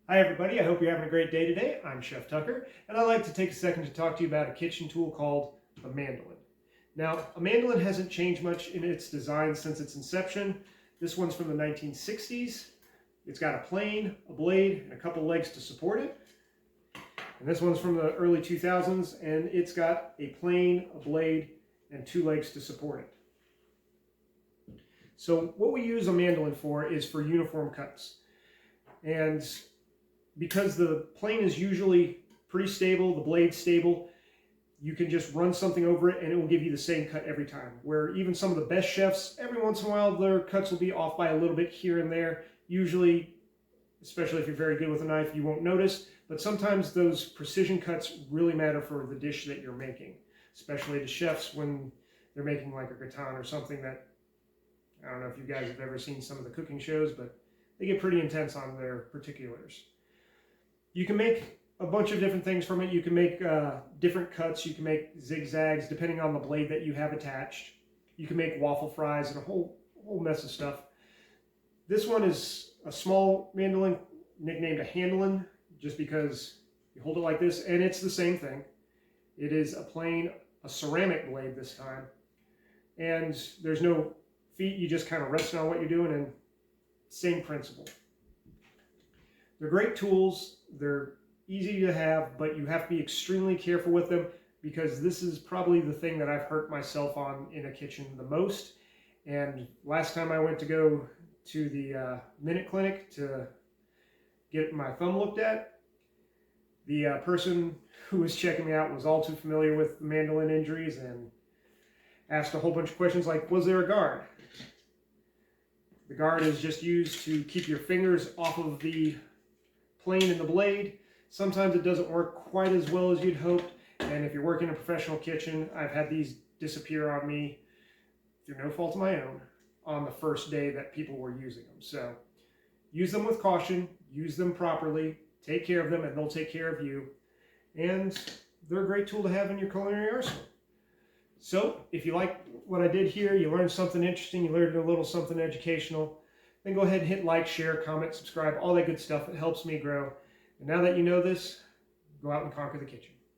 Hi everybody, I hope you're having a great day today. I'm Chef Tucker, and I'd like to take a second to talk to you about a kitchen tool called a mandolin. Now, a mandolin hasn't changed much in its design since its inception. This one's from the 1960s. It's got a plane, a blade, and a couple legs to support it. And this one's from the early 2000s, and it's got a plane, a blade, and two legs to support it. So what we use a mandolin for is for uniform cuts. And because the plane is usually pretty stable, the blade's stable, you can just run something over it and it will give you the same cut every time. Where even some of the best chefs, every once in a while, their cuts will be off by a little bit here and there. Usually, especially if you're very good with a knife, you won't notice. But sometimes those precision cuts really matter for the dish that you're making. Especially to chefs when they're making like a gratin or something that, I don't know if you guys have ever seen some of the cooking shows, but they get pretty intense on their particulars. You can make a bunch of different things from it. You can make different cuts. You can make zigzags depending on the blade that you have attached. You can make waffle fries and a whole mess of stuff. This one is a small mandolin, nicknamed a handolin, just because you hold it like this, and it's the same thing. It is a ceramic blade this time, and there's no feet. You just kind of rest on what you're doing, and same principle. They're great tools. They're easy to have, but you have to be extremely careful with them because this is probably the thing that I've hurt myself on in a kitchen the most. And last time I went to go to the Minute Clinic to get my thumb looked at, the person who was checking me out was all too familiar with mandolin injuries and asked a whole bunch of questions like, was there a guard? The guard is just used to keep your fingers off of the plane and the blade. Sometimes it doesn't work quite as well as you'd hoped, and if you're working in a professional kitchen, I've had these disappear on me through no fault of my own on the first day that people were using them. So use them with caution, use them properly, take care of them, and they'll take care of you. And they're a great tool to have in your culinary arsenal. So if you like what I did here, you learned something interesting, you learned a little something educational, then go ahead and hit like, share, comment, subscribe, all that good stuff. It helps me grow. And now that you know this, go out and conquer the kitchen.